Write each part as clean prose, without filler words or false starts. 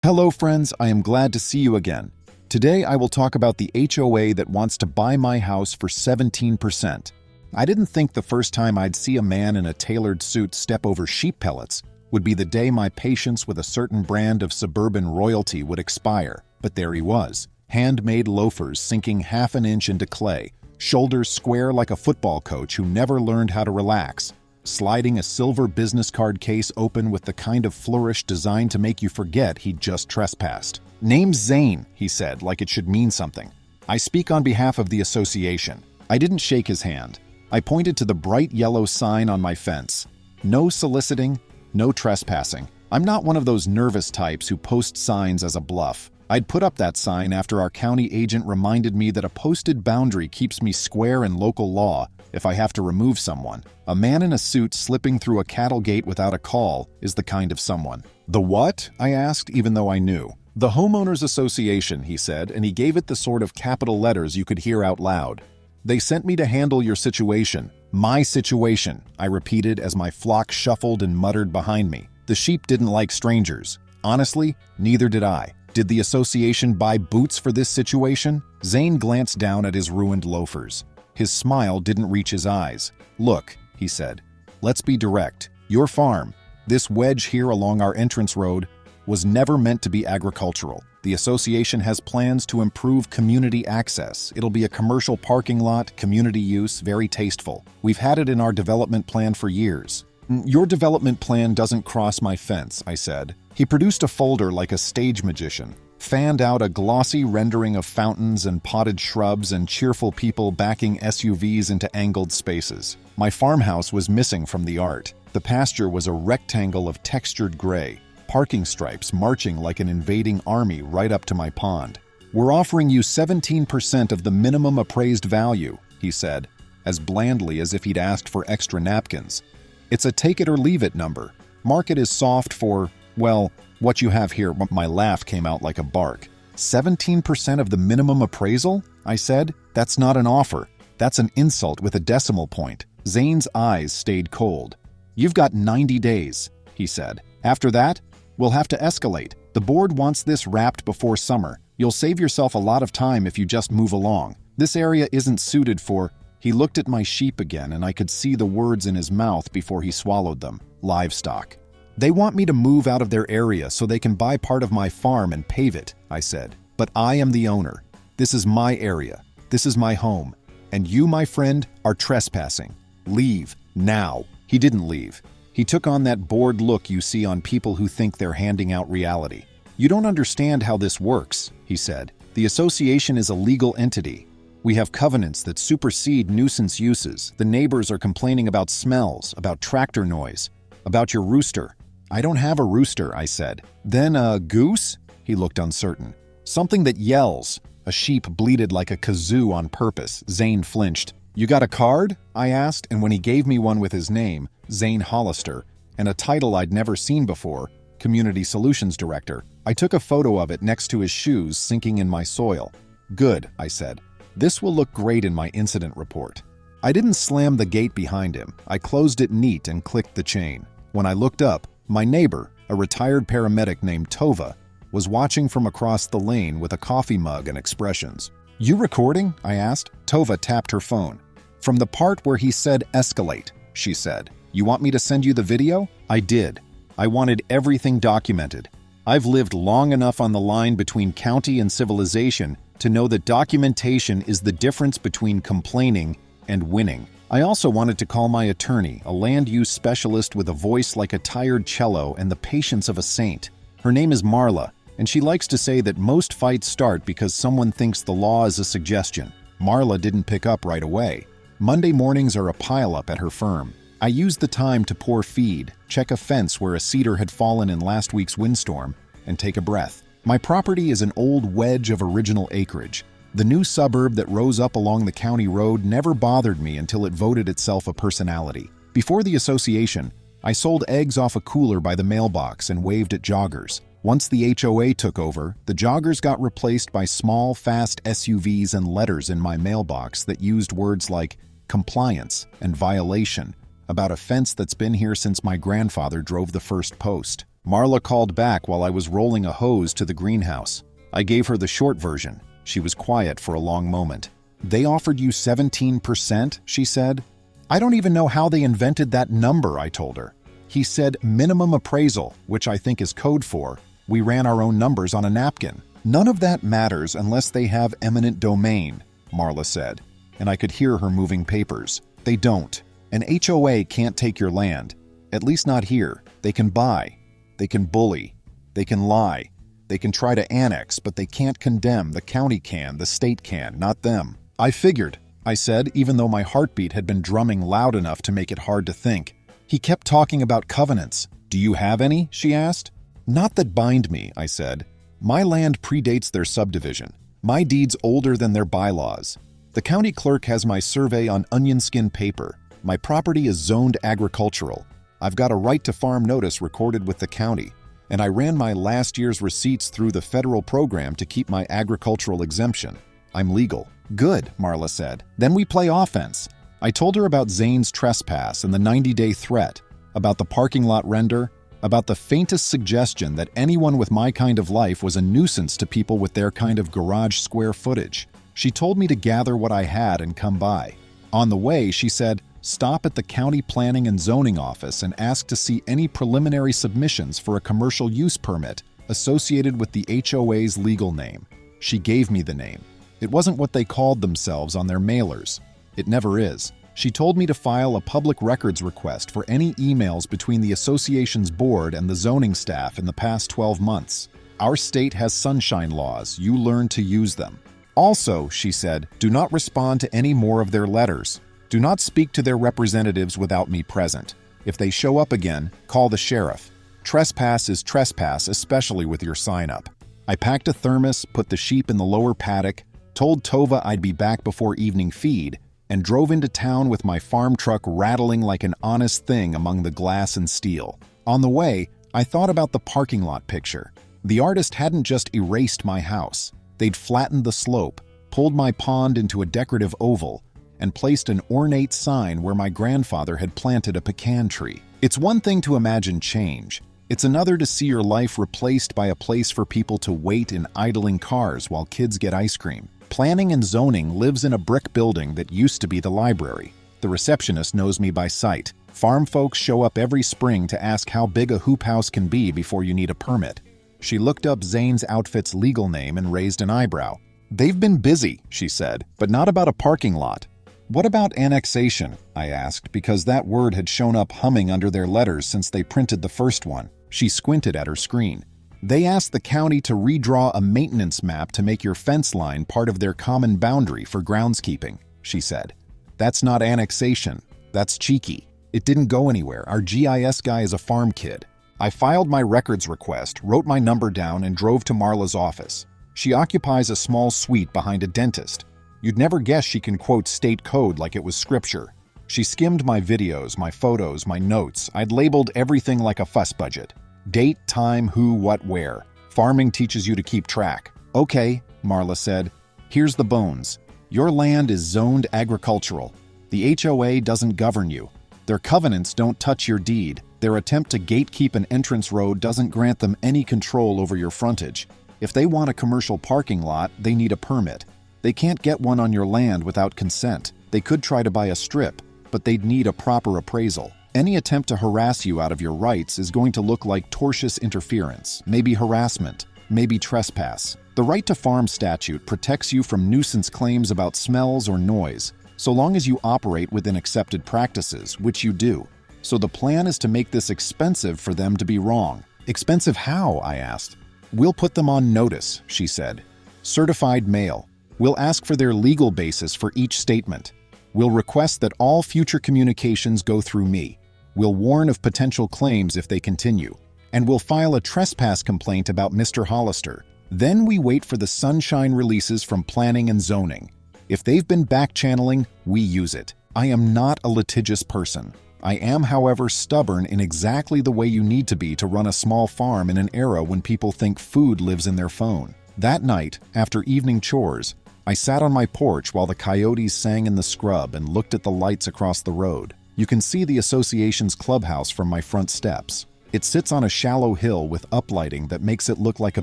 Hello friends, I am glad to see you again. Today I will talk about the HOA that wants to buy my house for 17%. I didn't think the first time I'd see a man in a tailored suit step over sheep pellets would be the day my patience with a certain brand of suburban royalty would expire, but there he was. Handmade loafers sinking half an inch into clay, shoulders square like a football coach who never learned how to relax, sliding a silver business card case open with the kind of flourish designed to make you forget he'd just trespassed. "Name's Zane," he said, like it should mean something. "I speak on behalf of the association." I didn't shake his hand. I pointed to the bright yellow sign on my fence. No soliciting, no trespassing. I'm not one of those nervous types who post signs as a bluff. I'd put up that sign after our county agent reminded me that a posted boundary keeps me square in local law if I have to remove someone. A man in a suit slipping through a cattle gate without a call is the kind of someone. "The what?" I asked, even though I knew. "The Homeowners Association," he said, and he gave it the sort of capital letters you could hear out loud. "They sent me to handle your situation." "My situation," I repeated as my flock shuffled and muttered behind me. The sheep didn't like strangers. Honestly, neither did I. Did the association buy boots for this situation? Zane glanced down at his ruined loafers. His smile didn't reach his eyes. "Look," he said, "let's be direct. Your farm, this wedge here along our entrance road, was never meant to be agricultural. The association has plans to improve community access. It'll be a commercial parking lot, community use, very tasteful. We've had it in our development plan for years." "Your development plan doesn't cross my fence," I said. He produced a folder like a stage magician, fanned out a glossy rendering of fountains and potted shrubs and cheerful people backing SUVs into angled spaces. My farmhouse was missing from the art. The pasture was a rectangle of textured gray, parking stripes marching like an invading army right up to my pond. "We're offering you 17% of the minimum appraised value," he said, as blandly as if he'd asked for extra napkins. "It's a take-it-or-leave-it number. Market is soft for, well, what you have here." My laugh came out like a bark. 17% of the minimum appraisal? I said. "That's not an offer. That's an insult with a decimal point." Zane's eyes stayed cold. "You've got 90 days, he said. "After that, we'll have to escalate. The board wants this wrapped before summer. You'll save yourself a lot of time if you just move along. This area isn't suited for—" He looked at my sheep again, and I could see the words in his mouth before he swallowed them. "Livestock." "They want me to move out of their area so they can buy part of my farm and pave it," I said. "But I am the owner. This is my area. This is my home. And you, my friend, are trespassing. Leave, now." He didn't leave. He took on that bored look you see on people who think they're handing out reality. "You don't understand how this works," he said. "The association is a legal entity. We have covenants that supersede nuisance uses. The neighbors are complaining about smells, about tractor noise, about your rooster." "I don't have a rooster," I said. "Then a goose?" He looked uncertain. "Something that yells." A sheep bleated like a kazoo on purpose. Zane flinched. "You got a card?" I asked, and when he gave me one with his name, Zane Hollister, and a title I'd never seen before, Community Solutions Director, I took a photo of it next to his shoes sinking in my soil. "Good," I said. "This will look great in my incident report." I didn't slam the gate behind him. I closed it neat and clicked the chain. When I looked up, my neighbor, a retired paramedic named Tova, was watching from across the lane with a coffee mug and expressions. "You recording?" I asked. Tova tapped her phone. "From the part where he said escalate," she said. "You want me to send you the video?" I did. I wanted everything documented. I've lived long enough on the line between county and civilization to know that documentation is the difference between complaining and winning. I also wanted to call my attorney, a land use specialist with a voice like a tired cello and the patience of a saint. Her name is Marla, and she likes to say that most fights start because someone thinks the law is a suggestion. Marla didn't pick up right away. Monday mornings are a pile-up at her firm. I used the time to pour feed, check a fence where a cedar had fallen in last week's windstorm, and take a breath. My property is an old wedge of original acreage. The new suburb that rose up along the county road never bothered me until it voted itself a personality. Before the association, I sold eggs off a cooler by the mailbox and waved at joggers. Once the HOA took over, the joggers got replaced by small, fast SUVs and letters in my mailbox that used words like compliance and violation about a fence that's been here since my grandfather drove the first post. Marla called back while I was rolling a hose to the greenhouse. I gave her the short version. She was quiet for a long moment. "They offered you 17%?" she said. "I don't even know how they invented that number," I told her. "He said minimum appraisal, which I think is code for, we ran our own numbers on a napkin." "None of that matters unless they have eminent domain," Marla said, and I could hear her moving papers. "They don't. An HOA can't take your land. At least not here. They can buy. They can bully. They can lie. They can try to annex, but they can't condemn. The county can, the state can, not them." "I figured," I said, even though my heartbeat had been drumming loud enough to make it hard to think. "He kept talking about covenants. Do you have any?" she asked. "Not that bind me," I said. "My land predates their subdivision. My deed's older than their bylaws. The county clerk has my survey on onion skin paper. My property is zoned agricultural. I've got a right to farm notice recorded with the county, and I ran my last year's receipts through the federal program to keep my agricultural exemption. I'm legal." "Good," Marla said. "Then we play offense." I told her about Zane's trespass and the 90-day threat, about the parking lot render, about the faintest suggestion that anyone with my kind of life was a nuisance to people with their kind of garage square footage. She told me to gather what I had and come by. On the way, she said, "Stop at the county planning and zoning office and ask to see any preliminary submissions for a commercial use permit associated with the HOA's legal name." She gave me the name. It wasn't what they called themselves on their mailers. It never is. She told me to file a public records request for any emails between the association's board and the zoning staff in the past 12 months. "Our state has sunshine laws. You learn to use them. Also," she said, "do not respond to any more of their letters. Do not speak to their representatives without me present. If they show up again, call the sheriff. Trespass is trespass, especially with your sign-up." I packed a thermos, put the sheep in the lower paddock, told Tova I'd be back before evening feed, and drove into town with my farm truck rattling like an honest thing among the glass and steel. On the way, I thought about the parking lot picture. The artist hadn't just erased my house. They'd flattened the slope, pulled my pond into a decorative oval, and placed an ornate sign where my grandfather had planted a pecan tree. It's one thing to imagine change. It's another to see your life replaced by a place for people to wait in idling cars while kids get ice cream. Planning and zoning lives in a brick building that used to be the library. The receptionist knows me by sight. Farm folks show up every spring to ask how big a hoop house can be before you need a permit. She looked up Zane's outfit's legal name and raised an eyebrow. "They've been busy," she said, "but not about a parking lot." "What about annexation?" I asked, because that word had shown up humming under their letters since they printed the first one. She squinted at her screen. "They asked the county to redraw a maintenance map to make your fence line part of their common boundary for groundskeeping," she said. "That's not annexation. That's cheeky. It didn't go anywhere. Our GIS guy is a farm kid." I filed my records request, wrote my number down, and drove to Marla's office. She occupies a small suite behind a dentist. You'd never guess she can quote state code like it was scripture. She skimmed my videos, my photos, my notes. I'd labeled everything like a fuss budget. Date, time, who, what, where. Farming teaches you to keep track. "Okay," Marla said. "Here's the bones. Your land is zoned agricultural. The HOA doesn't govern you. Their covenants don't touch your deed. Their attempt to gatekeep an entrance road doesn't grant them any control over your frontage. If they want a commercial parking lot, they need a permit. They can't get one on your land without consent. They could try to buy a strip, but they'd need a proper appraisal. Any attempt to harass you out of your rights is going to look like tortious interference, maybe harassment, maybe trespass. The right to farm statute protects you from nuisance claims about smells or noise, so long as you operate within accepted practices, which you do. So the plan is to make this expensive for them to be wrong." "Expensive how?" I asked. "We'll put them on notice," she said. "Certified mail. We'll ask for their legal basis for each statement. We'll request that all future communications go through me. We'll warn of potential claims if they continue. And we'll file a trespass complaint about Mr. Hollister. Then we wait for the sunshine releases from planning and zoning. If they've been back-channeling, we use it. I am not a litigious person. I am, however, stubborn in exactly the way you need to be to run a small farm in an era when people think food lives in their phone." That night, after evening chores, I sat on my porch while the coyotes sang in the scrub and looked at the lights across the road. You can see the association's clubhouse from my front steps. It sits on a shallow hill with uplighting that makes it look like a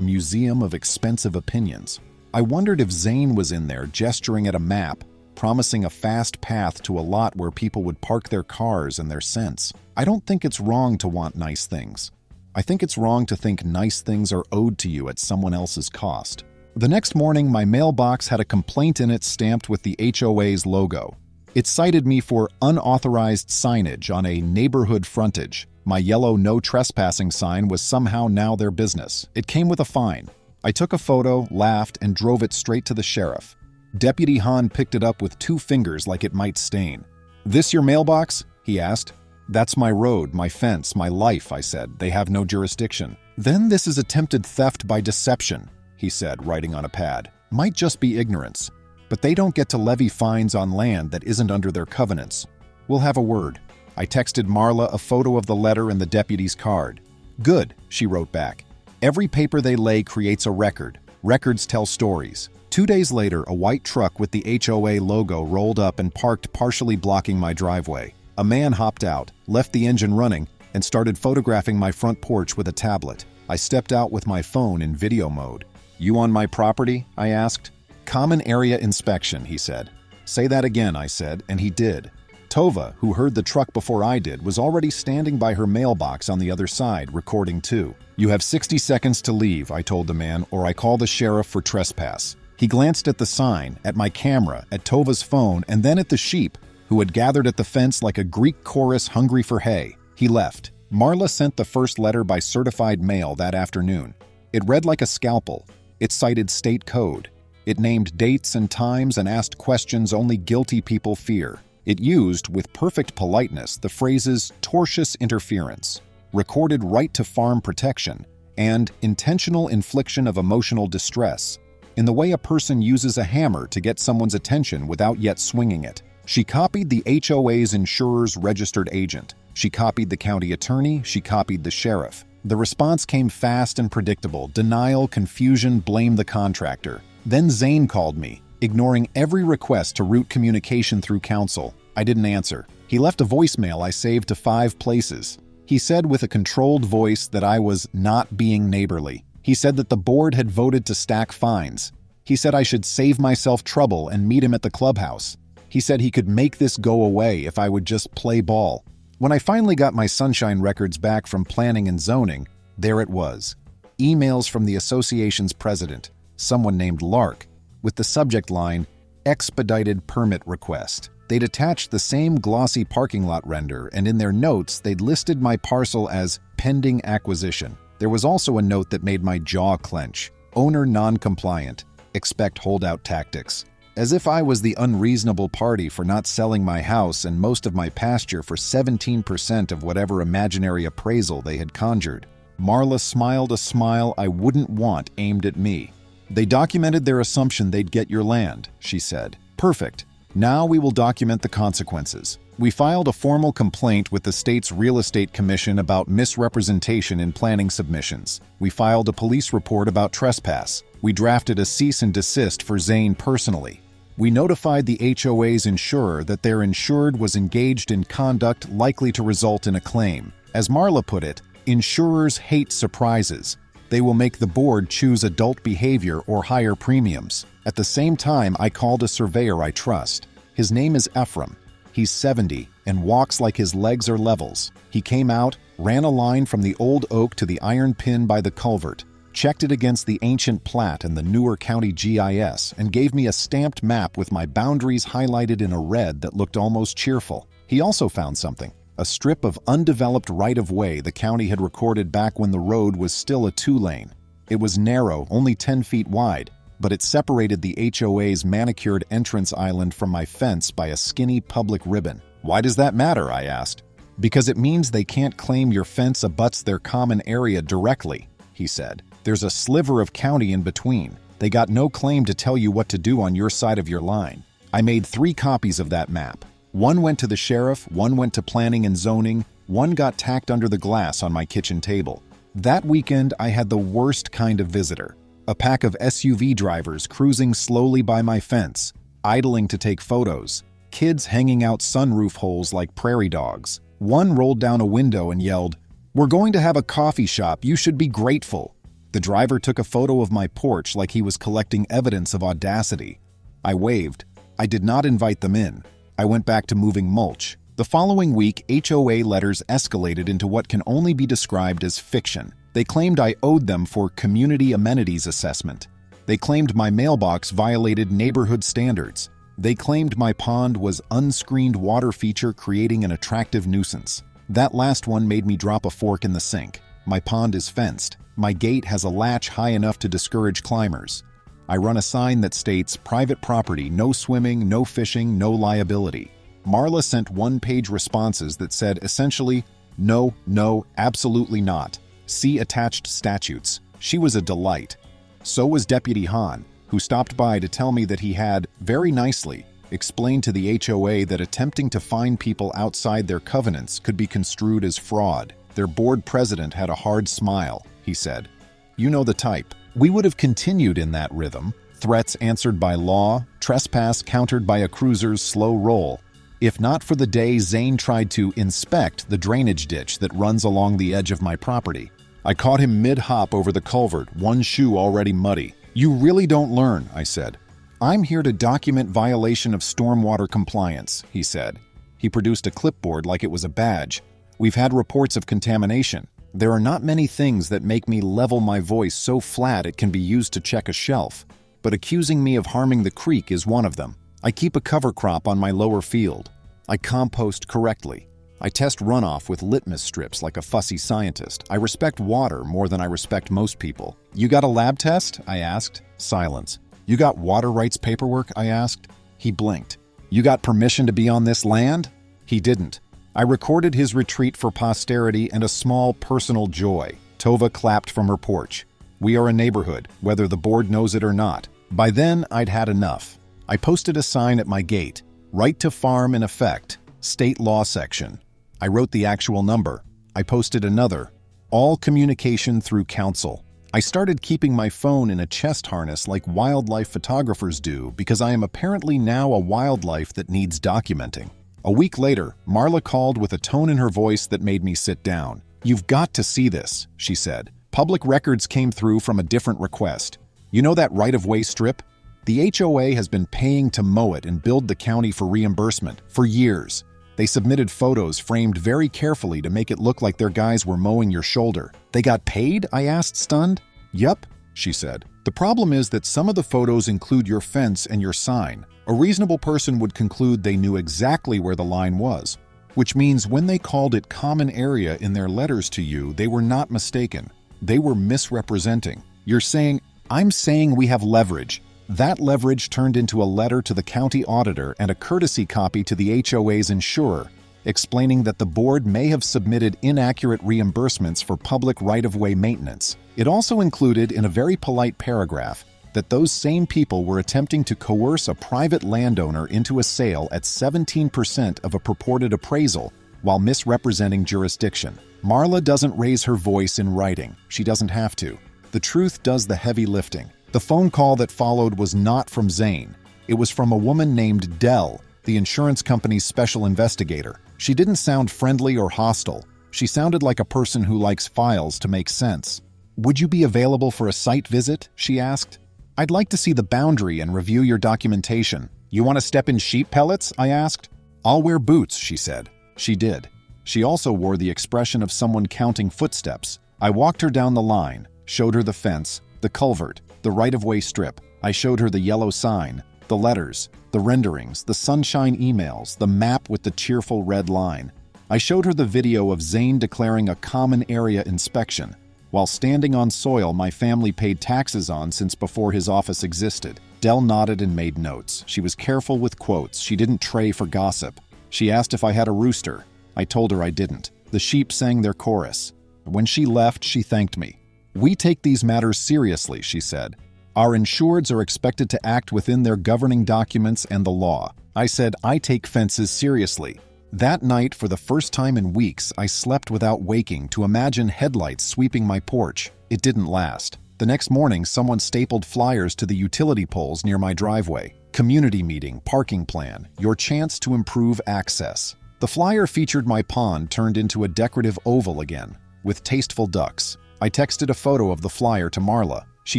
museum of expensive opinions. I wondered if Zane was in there gesturing at a map, promising a fast path to a lot where people would park their cars and their cents. I don't think it's wrong to want nice things. I think it's wrong to think nice things are owed to you at someone else's cost. The next morning, my mailbox had a complaint in it stamped with the HOA's logo. It cited me for unauthorized signage on a neighborhood frontage. My yellow no trespassing sign was somehow now their business. It came with a fine. I took a photo, laughed, and drove it straight to the sheriff. Deputy Hahn picked it up with 2 fingers like it might stain. "This your mailbox?" he asked. "That's my road, my fence, my life," I said. "They have no jurisdiction." "Then this is attempted theft by deception," he said, writing on a pad. "Might just be ignorance. But they don't get to levy fines on land that isn't under their covenants. We'll have a word." I texted Marla a photo of the letter and the deputy's card. "Good," she wrote back. "Every paper they lay creates a record. Records tell stories." 2 days later, a white truck with the HOA logo rolled up and parked, partially blocking my driveway. A man hopped out, left the engine running, and started photographing my front porch with a tablet. I stepped out with my phone in video mode. "You on my property?" I asked. "Common area inspection," he said. "Say that again," I said, and he did. Tova, who heard the truck before I did, was already standing by her mailbox on the other side, recording too. "You have 60 seconds to leave," I told the man, "or I call the sheriff for trespass." He glanced at the sign, at my camera, at Tova's phone, and then at the sheep, who had gathered at the fence like a Greek chorus hungry for hay. He left. Marla sent the first letter by certified mail that afternoon. It read like a scalpel. It cited state code. It named dates and times and asked questions only guilty people fear. It used, with perfect politeness, the phrases tortious interference, recorded right to farm protection, and intentional infliction of emotional distress, in the way a person uses a hammer to get someone's attention without yet swinging it. She copied the HOA's insurer's registered agent. She copied the county attorney. She copied the sheriff. The response came fast and predictable: denial, confusion, blame the contractor. Then Zane called me, ignoring every request to route communication through counsel. I didn't answer. He left a voicemail I saved to 5 places. He said with a controlled voice that I was not being neighborly. He said that the board had voted to stack fines. He said I should save myself trouble and meet him at the clubhouse. He said he could make this go away if I would just play ball. When I finally got my sunshine records back from planning and zoning, there it was. Emails from the association's president, someone named Lark, with the subject line, "Expedited Permit Request." They'd attached the same glossy parking lot render, and in their notes, they'd listed my parcel as pending acquisition. There was also a note that made my jaw clench. Owner non-compliant. Expect holdout tactics. As if I was the unreasonable party for not selling my house and most of my pasture for 17% of whatever imaginary appraisal they had conjured. Marla smiled a smile I wouldn't want aimed at me. "They documented their assumption they'd get your land," she said. "Perfect. Now we will document the consequences." We filed a formal complaint with the state's Real Estate Commission about misrepresentation in planning submissions. We filed a police report about trespass. We drafted a cease and desist for Zane personally. We notified the HOA's insurer that their insured was engaged in conduct likely to result in a claim. As Marla put it, insurers hate surprises. They will make the board choose adult behavior or higher premiums. At the same time, I called a surveyor I trust. His name is Ephraim. He's 70 and walks like his legs are levels. He came out, ran a line from the old oak to the iron pin by the culvert, checked it against the ancient plat and the newer county GIS, and gave me a stamped map with my boundaries highlighted in a red that looked almost cheerful. He also found something. A strip of undeveloped right-of-way the county had recorded back when the road was still a 2-lane. It was narrow, only 10 feet wide, but it separated the HOA's manicured entrance island from my fence by a skinny public ribbon. "Why does that matter?" I asked. "Because it means they can't claim your fence abuts their common area directly," he said. "There's a sliver of county in between. They got no claim to tell you what to do on your side of your line." I made 3 copies of that map. One went to the sheriff, one went to planning and zoning, one got tacked under the glass on my kitchen table. That weekend, I had the worst kind of visitor. A pack of SUV drivers cruising slowly by my fence, idling to take photos, kids hanging out sunroof holes like prairie dogs. One rolled down a window and yelled, "We're going to have a coffee shop. You should be grateful." The driver took a photo of my porch like he was collecting evidence of audacity. I waved. I did not invite them in. I went back to moving mulch. The following week, HOA letters escalated into what can only be described as fiction. They claimed I owed them for community amenities assessment. They claimed my mailbox violated neighborhood standards. They claimed my pond was unscreened water feature creating an attractive nuisance. That last one made me drop a fork in the sink. My pond is fenced. My gate has a latch high enough to discourage climbers. I run a sign that states, "Private property, no swimming, no fishing, no liability." Marla sent one-page responses that said essentially, "No, no, absolutely not. See attached statutes." She was a delight. So was Deputy Hahn, who stopped by to tell me that he had, very nicely, explained to the HOA that attempting to fine people outside their covenants could be construed as fraud. Their board president had a hard smile. He said, "You know the type." We would have continued in that rhythm, threats answered by law, trespass countered by a cruiser's slow roll, if not for the day Zane tried to inspect the drainage ditch that runs along the edge of my property. I caught him mid-hop over the culvert, one shoe already muddy. "You really don't learn," I said. "I'm here to document violation of stormwater compliance," he said. He produced a clipboard like it was a badge. "We've had reports of contamination. There are not many things that make me level my voice so flat it can be used to check a shelf, but accusing me of harming the creek is one of them. I keep a cover crop on my lower field. I compost correctly. I test runoff with litmus strips like a fussy scientist. I respect water more than I respect most people." "You got a lab test?" I asked. Silence. "You got water rights paperwork?" I asked. He blinked. "You got permission to be on this land?" He didn't. I recorded his retreat for posterity and a small personal joy. Tova clapped from her porch. We are a neighborhood, whether the board knows it or not. By then, I'd had enough. I posted a sign at my gate. "Right to farm in effect. State law section." I wrote the actual number. I posted another. "All communication through council." I started keeping my phone in a chest harness like wildlife photographers do because I am apparently now a wildlife that needs documenting. A week later, Marla called with a tone in her voice that made me sit down. "You've got to see this," she said. "Public records came through from a different request. You know that right-of-way strip? The HOA has been paying to mow it and build the county for reimbursement for years. They submitted photos framed very carefully to make it look like their guys were mowing your shoulder." "They got paid?" I asked, stunned. "Yup," she said. "The problem is that some of the photos include your fence and your sign. A reasonable person would conclude they knew exactly where the line was, which means when they called it common area in their letters to you, they were not mistaken. They were misrepresenting. You're saying, I'm saying we have leverage. That leverage turned into a letter to the county auditor and a courtesy copy to the HOA's insurer, explaining that the board may have submitted inaccurate reimbursements for public right-of-way maintenance. It also included, in a very polite paragraph, that those same people were attempting to coerce a private landowner into a sale at 17% of a purported appraisal while misrepresenting jurisdiction. Marla doesn't raise her voice in writing. She doesn't have to. The truth does the heavy lifting. The phone call that followed was not from Zane. It was from a woman named Dell, the insurance company's special investigator. She didn't sound friendly or hostile. She sounded like a person who likes files to make sense. "Would you be available for a site visit?" she asked. "I'd like to see the boundary and review your documentation." "You want to step in sheep pellets?" I asked. "I'll wear boots," she said. She did. She also wore the expression of someone counting footsteps. I walked her down the line, showed her the fence, the culvert, the right-of-way strip. I showed her the yellow sign, the letters, the renderings, the sunshine emails, the map with the cheerful red line. I showed her the video of Zane declaring a common area inspection, while standing on soil my family paid taxes on since before his office existed. Dell nodded and made notes. She was careful with quotes. She didn't tray for gossip. She asked if I had a rooster. I told her I didn't. The sheep sang their chorus. When she left, she thanked me. "We take these matters seriously," she said. "Our insureds are expected to act within their governing documents and the law." I said, "I take fences seriously." That night, for the first time in weeks, I slept without waking to imagine headlights sweeping my porch. It didn't last. The next morning, someone stapled flyers to the utility poles near my driveway. "Community meeting, parking plan, your chance to improve access." The flyer featured my pond turned into a decorative oval again, with tasteful ducks. I texted a photo of the flyer to Marla. She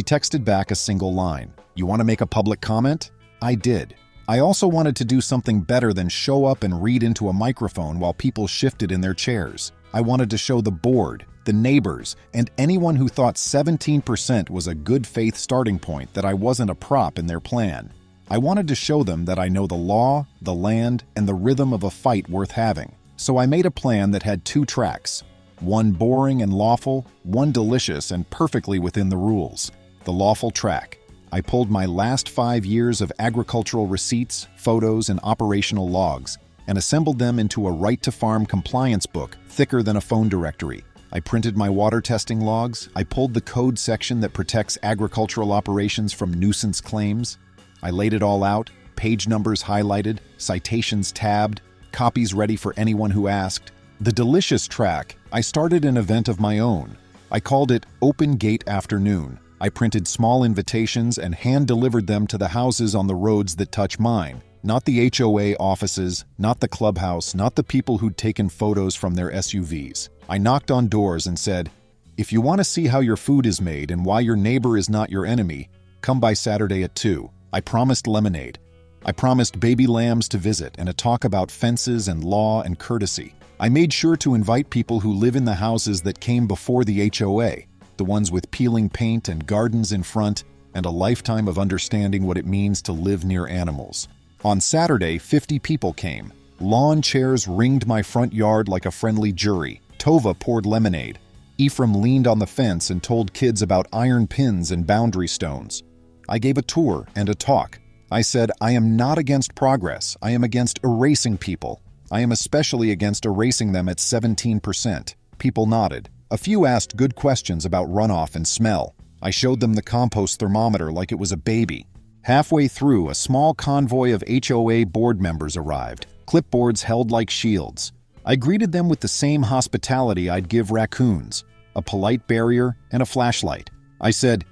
texted back a single line. You want to make a public comment? I did. I also wanted to do something better than show up and read into a microphone while people shifted in their chairs. I wanted to show the board, the neighbors, and anyone who thought 17% was a good faith starting point that I wasn't a prop in their plan. I wanted to show them that I know the law, the land, and the rhythm of a fight worth having. So I made a plan that had 2 tracks. One boring and lawful, one delicious and perfectly within the rules. The lawful track. I pulled my last 5 years of agricultural receipts, photos, and operational logs, and assembled them into a right-to-farm compliance book thicker than a phone directory. I printed my water testing logs. I pulled the code section that protects agricultural operations from nuisance claims. I laid it all out, page numbers highlighted, citations tabbed, copies ready for anyone who asked. The delicious track, I started an event of my own. I called it Open Gate Afternoon. I printed small invitations and hand-delivered them to the houses on the roads that touch mine. Not the HOA offices, not the clubhouse, not the people who'd taken photos from their SUVs. I knocked on doors and said, if you want to see how your food is made and why your neighbor is not your enemy, come by Saturday at 2. I promised lemonade. I promised baby lambs to visit and a talk about fences and law and courtesy. I made sure to invite people who live in the houses that came before the HOA, the ones with peeling paint and gardens in front, and a lifetime of understanding what it means to live near animals. On Saturday, 50 people came. Lawn chairs ringed my front yard like a friendly jury. Tova poured lemonade. Ephraim leaned on the fence and told kids about iron pins and boundary stones. I gave a tour and a talk. I said, I am not against progress. I am against erasing people. I am especially against erasing them at 17%. People nodded. A few asked good questions about runoff and smell. I showed them the compost thermometer like it was a baby. Halfway through, a small convoy of HOA board members arrived, clipboards held like shields. I greeted them with the same hospitality I'd give raccoons, a polite barrier and a flashlight. I said,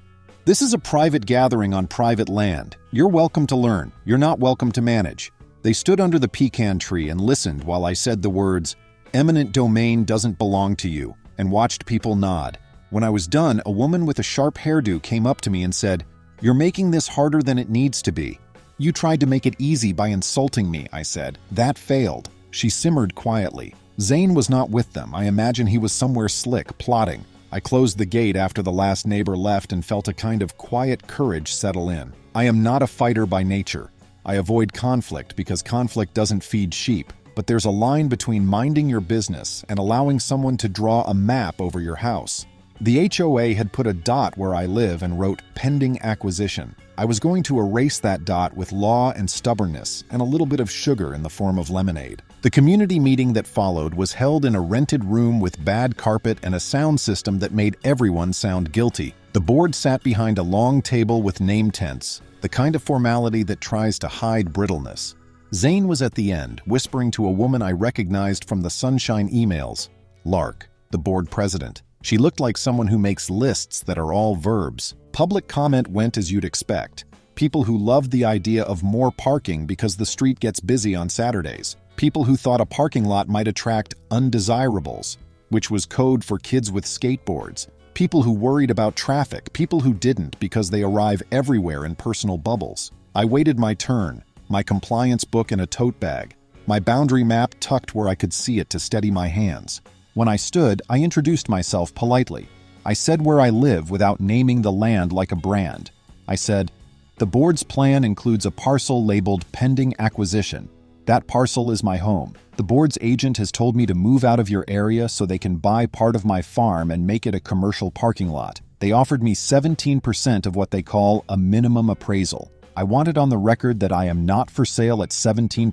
this is a private gathering on private land. You're welcome to learn. You're not welcome to manage. They stood under the pecan tree and listened while I said the words, eminent domain doesn't belong to you, and watched people nod. When I was done, a woman with a sharp hairdo came up to me and said, you're making this harder than it needs to be. You tried to make it easy by insulting me, I said. That failed. She simmered quietly. Zane was not with them. I imagine he was somewhere slick, plotting. I closed the gate after the last neighbor left and felt a kind of quiet courage settle in. I am not a fighter by nature. I avoid conflict because conflict doesn't feed sheep. But there's a line between minding your business and allowing someone to draw a map over your house. The HOA had put a dot where I live and wrote pending acquisition. I was going to erase that dot with law and stubbornness and a little bit of sugar in the form of lemonade. The community meeting that followed was held in a rented room with bad carpet and a sound system that made everyone sound guilty. The board sat behind a long table with name tents, the kind of formality that tries to hide brittleness. Zane was at the end, whispering to a woman I recognized from the Sunshine emails, Lark, the board president. She looked like someone who makes lists that are all verbs. Public comment went as you'd expect. People who loved the idea of more parking because the street gets busy on Saturdays. People who thought a parking lot might attract undesirables, which was code for kids with skateboards. People who worried about traffic. People who didn't because they arrive everywhere in personal bubbles. I waited my turn, my compliance book in a tote bag, my boundary map tucked where I could see it to steady my hands. When I stood, I introduced myself politely. I said where I live without naming the land like a brand. I said, the board's plan includes a parcel labeled pending acquisition. That parcel is my home. The board's agent has told me to move out of your area so they can buy part of my farm and make it a commercial parking lot. They offered me 17% of what they call a minimum appraisal. I want it on the record that I am not for sale at 17%,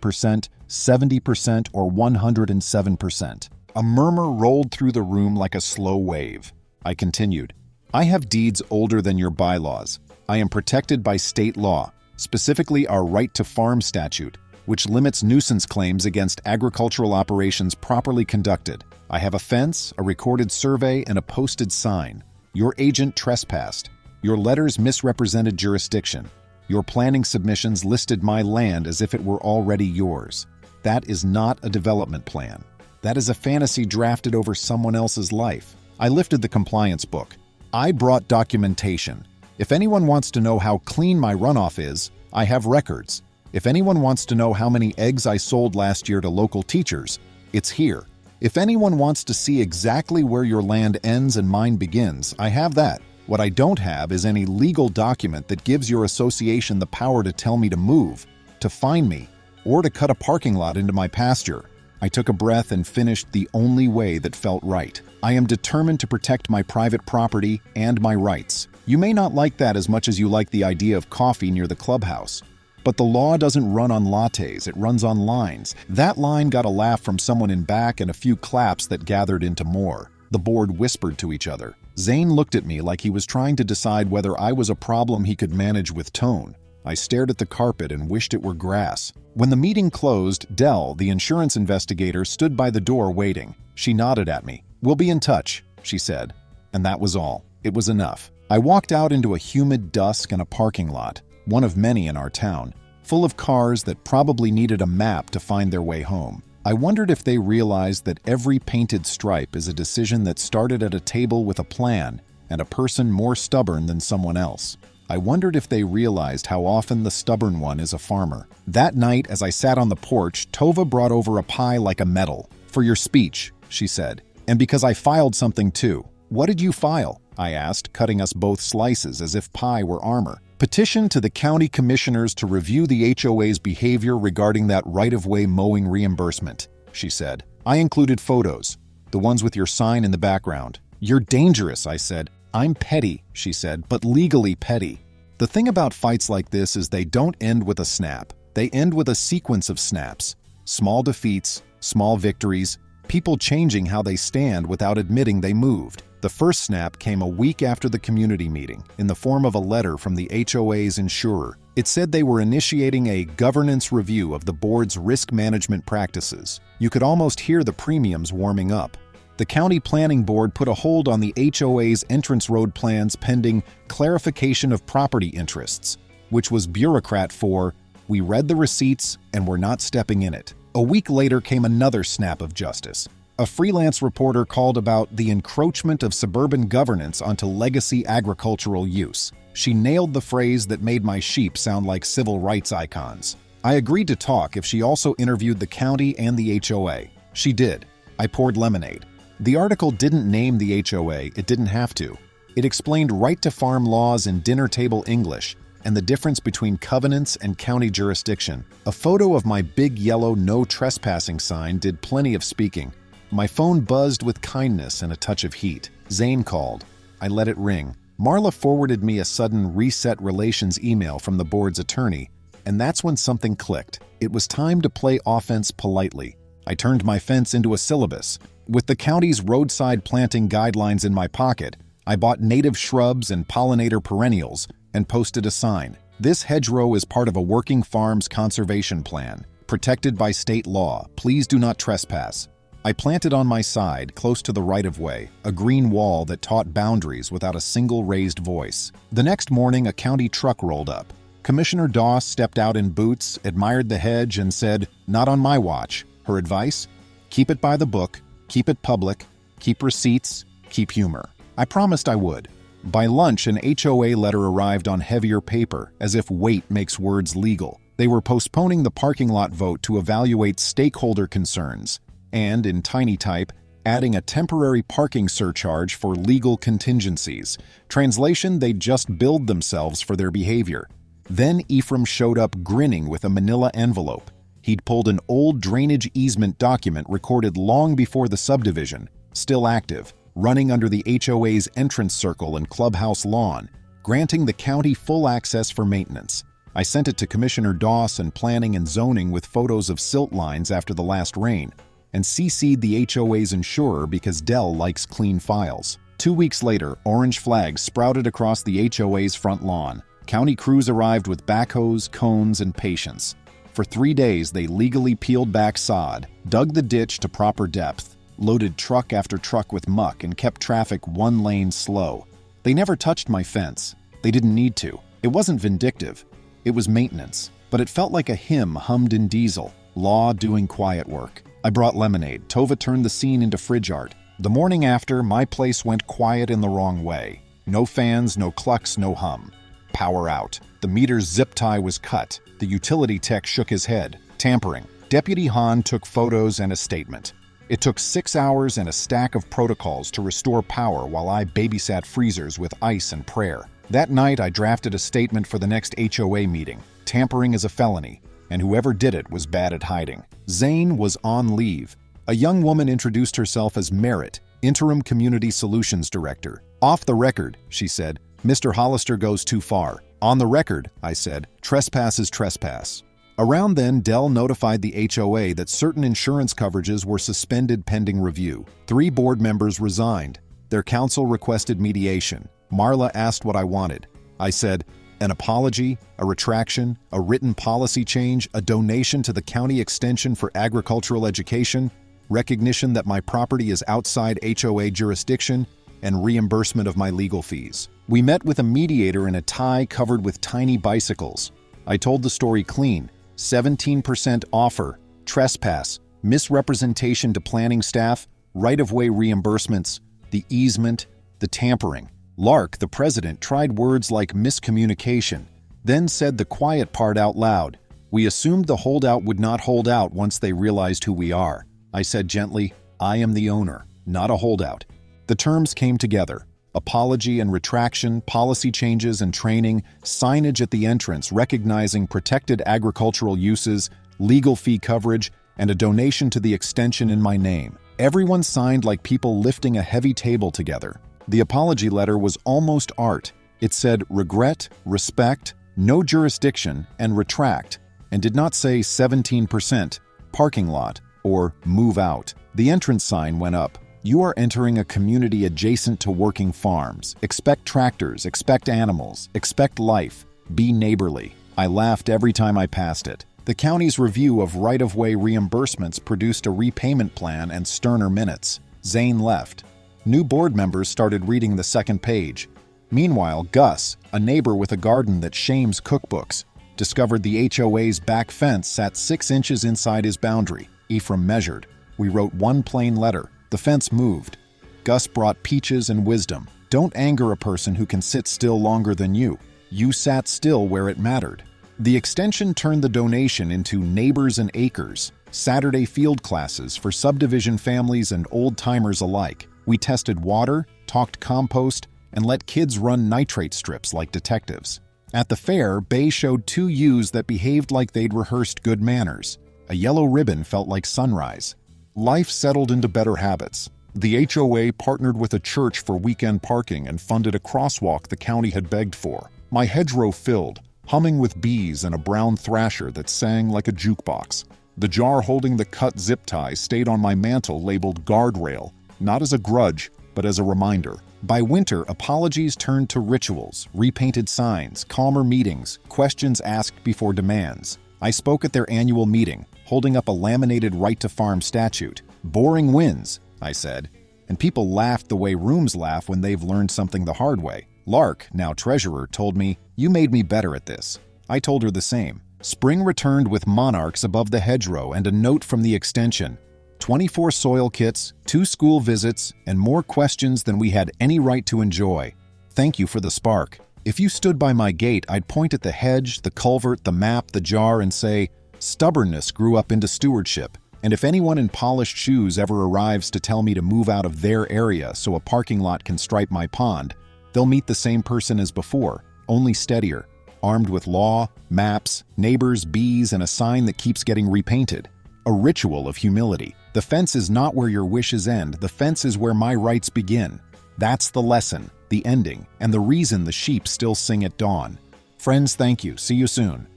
70%, or 107%. A murmur rolled through the room like a slow wave. I continued, I have deeds older than your bylaws. I am protected by state law, specifically our right to farm statute, which limits nuisance claims against agricultural operations properly conducted. I have a fence, a recorded survey, and a posted sign. Your agent trespassed. Your letters misrepresented jurisdiction. Your planning submissions listed my land as if it were already yours. That is not a development plan. That is a fantasy drafted over someone else's life. I lifted the compliance book. I brought documentation. If anyone wants to know how clean my runoff is, I have records. If anyone wants to know how many eggs I sold last year to local teachers, it's here. If anyone wants to see exactly where your land ends and mine begins, I have that. What I don't have is any legal document that gives your association the power to tell me to move, to fine me, or to cut a parking lot into my pasture. I took a breath and finished the only way that felt right. I am determined to protect my private property and my rights. You may not like that as much as you like the idea of coffee near the clubhouse. But the law doesn't run on lattes, it runs on lines. That line got a laugh from someone in back and a few claps that gathered into more. The board whispered to each other. Zane looked at me like he was trying to decide whether I was a problem he could manage with tone. I stared at the carpet and wished it were grass. When the meeting closed, Dell, the insurance investigator, stood by the door waiting. She nodded at me. "We'll be in touch," she said. And that was all. It was enough. I walked out into a humid dusk and a parking lot, one of many in our town, full of cars that probably needed a map to find their way home. I wondered if they realized that every painted stripe is a decision that started at a table with a plan and a person more stubborn than someone else. I wondered if they realized how often the stubborn one is a farmer. That night, as I sat on the porch, Tova brought over a pie like a medal. "For your speech," she said. "And because I filed something too." "What did you file?" I asked, cutting us both slices as if pie were armor. "Petition to the county commissioners to review the HOA's behavior regarding that right-of-way mowing reimbursement," she said. I included photos, the ones with your sign in the background. "You're dangerous," I said. "I'm petty," she said, "but legally petty." The thing about fights like this is they don't end with a snap. They end with a sequence of snaps. Small defeats, small victories, people changing how they stand without admitting they moved. The first snap came a week after the community meeting, in the form of a letter from the HOA's insurer. It said they were initiating a governance review of the board's risk management practices. You could almost hear the premiums warming up. The county planning board put a hold on the HOA's entrance road plans pending clarification of property interests, which was bureaucrat for, "We read the receipts and we're not stepping in it." A week later came another snap of justice. A freelance reporter called about the encroachment of suburban governance onto legacy agricultural use. She nailed the phrase that made my sheep sound like civil rights icons. I agreed to talk if she also interviewed the county and the HOA. She did. I poured lemonade. The article didn't name the HOA, it didn't have to. It explained right-to-farm laws in dinner-table English and the difference between covenants and county jurisdiction. A photo of my big yellow no trespassing sign did plenty of speaking. My phone buzzed with kindness and a touch of heat. Zane called. I let it ring. Marla forwarded me a sudden reset relations email from the board's attorney, and that's when something clicked. It was time to play offense politely. I turned my fence into a syllabus. With the county's roadside planting guidelines in my pocket, I bought native shrubs and pollinator perennials and posted a sign. "This hedgerow is part of a working farm's conservation plan. Protected by state law. Please do not trespass." I planted on my side, close to the right-of-way, a green wall that taught boundaries without a single raised voice. The next morning, a county truck rolled up. Commissioner Doss stepped out in boots, admired the hedge, and said, "Not on my watch." Her advice? Keep it by the book, keep it public, keep receipts, keep humor. I promised I would. By lunch, an HOA letter arrived on heavier paper, as if weight makes words legal. They were postponing the parking lot vote to evaluate stakeholder concerns, and, in tiny type, adding a temporary parking surcharge for legal contingencies. Translation, they'd just billed themselves for their behavior. Then Ephraim showed up grinning with a manila envelope. He'd pulled an old drainage easement document recorded long before the subdivision, still active, running under the HOA's entrance circle and clubhouse lawn, granting the county full access for maintenance. I sent it to Commissioner Doss and Planning and Zoning with photos of silt lines after the last rain, and CC'd the HOA's insurer because Dell likes clean files. 2 weeks later, orange flags sprouted across the HOA's front lawn. County crews arrived with backhoes, cones, and patience. For 3 days, they legally peeled back sod, dug the ditch to proper depth, loaded truck after truck with muck, and kept traffic 1 lane slow. They never touched my fence. They didn't need to. It wasn't vindictive. It was maintenance. But it felt like a hymn hummed in diesel. Law doing quiet work. I brought lemonade. Tova turned the scene into fridge art. The morning after, my place went quiet in the wrong way. No fans, no clucks, no hum. Power out. The meter's zip tie was cut. The utility tech shook his head. Tampering. Deputy Hahn took photos and a statement. It took 6 hours and a stack of protocols to restore power while I babysat freezers with ice and prayer. That night, I drafted a statement for the next HOA meeting. Tampering is a felony, and whoever did it was bad at hiding. Zane was on leave. A young woman introduced herself as Merritt, Interim Community Solutions Director. Off the record, she said, Mr. Hollister goes too far. On the record, I said, trespass is trespass. Around then, Dell notified the HOA that certain insurance coverages were suspended pending review. 3 board members resigned. Their counsel requested mediation. Marla asked what I wanted. I said, an apology, a retraction, a written policy change, a donation to the county extension for agricultural education, recognition that my property is outside HOA jurisdiction, and reimbursement of my legal fees. We met with a mediator in a tie covered with tiny bicycles. I told the story clean. 17% offer, trespass, misrepresentation to planning staff, right-of-way reimbursements, the easement, the tampering. Lark, the president, tried words like miscommunication, then said the quiet part out loud. We assumed the holdout would not hold out once they realized who we are. I said gently, I am the owner, not a holdout. The terms came together. Apology and retraction, policy changes and training, signage at the entrance recognizing protected agricultural uses, legal fee coverage, and a donation to the extension in my name. Everyone signed like people lifting a heavy table together. The apology letter was almost art. It said regret, respect, no jurisdiction, and retract, and did not say 17%, parking lot, or move out. The entrance sign went up. You are entering a community adjacent to working farms. Expect tractors, expect animals, expect life. Be neighborly. I laughed every time I passed it. The county's review of right-of-way reimbursements produced a repayment plan and sterner minutes. Zane left. New board members started reading the second page. Meanwhile, Gus, a neighbor with a garden that shames cookbooks, discovered the HOA's back fence sat 6 inches inside his boundary. Ephraim measured. We wrote one plain letter. The fence moved. Gus brought peaches and wisdom. Don't anger a person who can sit still longer than you. You sat still where it mattered. The extension turned the donation into Neighbors and Acres, Saturday field classes for subdivision families and old-timers alike. We tested water, talked compost, and let kids run nitrate strips like detectives. At the fair, Bay showed 2 ewes that behaved like they'd rehearsed good manners. A yellow ribbon felt like sunrise. Life settled into better habits. The HOA partnered with a church for weekend parking and funded a crosswalk the county had begged for. My hedgerow filled, humming with bees and a brown thrasher that sang like a jukebox. The jar holding the cut zip tie stayed on my mantle labeled guardrail, not as a grudge, but as a reminder. By winter, apologies turned to rituals, repainted signs, calmer meetings, questions asked before demands. I spoke at their annual meeting, holding up a laminated right-to-farm statute. Boring wins, I said, and people laughed the way rooms laugh when they've learned something the hard way. Lark, now treasurer, told me, you made me better at this. I told her the same. Spring returned with monarchs above the hedgerow and a note from the extension. 24 soil kits, 2 school visits, and more questions than we had any right to enjoy. Thank you for the spark. If you stood by my gate, I'd point at the hedge, the culvert, the map, the jar, and say, stubbornness grew up into stewardship, and if anyone in polished shoes ever arrives to tell me to move out of their area so a parking lot can stripe my pond, they'll meet the same person as before, only steadier, armed with law, maps, neighbors, bees, and a sign that keeps getting repainted. A ritual of humility. The fence is not where your wishes end, the fence is where my rights begin. That's the lesson, the ending, and the reason the sheep still sing at dawn. Friends, thank you. See you soon.